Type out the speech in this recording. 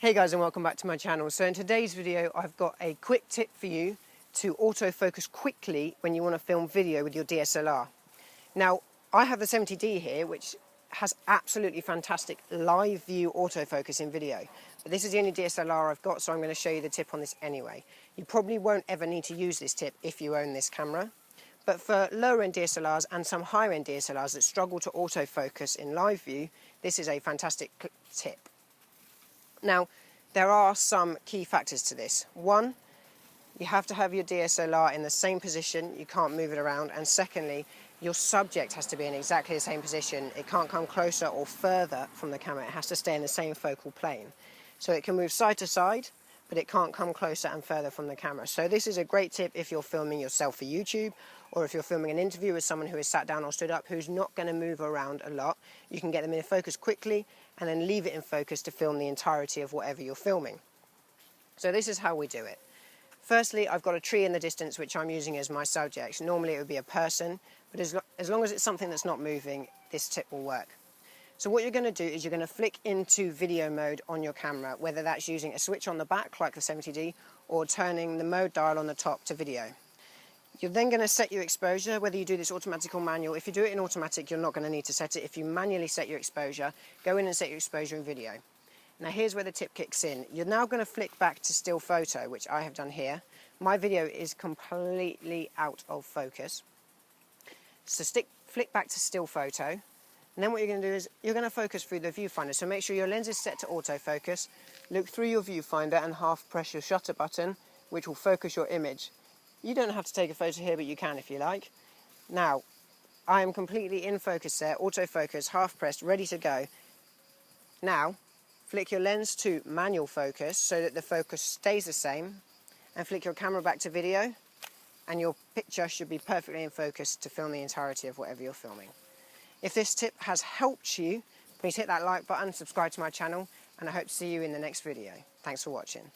Hey guys, and welcome back to my channel. So in today's video I've got a quick tip for you to autofocus quickly when you want to film video with your DSLR. Now I have the 70D here, which has absolutely fantastic live view autofocus in video, but this is the only DSLR I've got, so I'm going to show you the tip on this anyway. You probably won't ever need to use this tip if you own this camera, but for lower end DSLRs and some higher end DSLRs that struggle to autofocus in live view, this is a fantastic tip. Now, there are some key factors to this. One, you have to have your DSLR in the same position, you can't move it around, and secondly, your subject has to be in exactly the same position. It can't come closer or further from the camera, it has to stay in the same focal plane. So it can move side to side, but it can't come closer and further from the camera. So this is a great tip if you're filming yourself for YouTube, or if you're filming an interview with someone who is sat down or stood up who's not going to move around a lot. You can get them in focus quickly and then leave it in focus to film the entirety of whatever you're filming. So this is how we do it. Firstly, I've got a tree in the distance which I'm using as my subject. Normally it would be a person, but as long as it's something that's not moving, this tip will work. So what you're going to do is you're going to flick into video mode on your camera, whether that's using a switch on the back like the 70D or turning the mode dial on the top to video. You're then going to set your exposure, whether you do this automatic or manual. If you do it in automatic, you're not going to need to set it. If you manually set your exposure, go in and set your exposure in video. Now here's where the tip kicks in. You're now going to flick back to still photo, which I have done here. My video is completely out of focus. So flick back to still photo. And then what you're going to do is you're going to focus through the viewfinder. So make sure your lens is set to autofocus. Look through your viewfinder and half press your shutter button, which will focus your image. You don't have to take a photo here, but you can if you like. Now, I am completely in focus there, autofocus, half pressed, ready to go. Now, flick your lens to manual focus so that the focus stays the same, and flick your camera back to video, and your picture should be perfectly in focus to film the entirety of whatever you're filming. If this tip has helped you, please hit that like button, subscribe to my channel, and I hope to see you in the next video. Thanks for watching.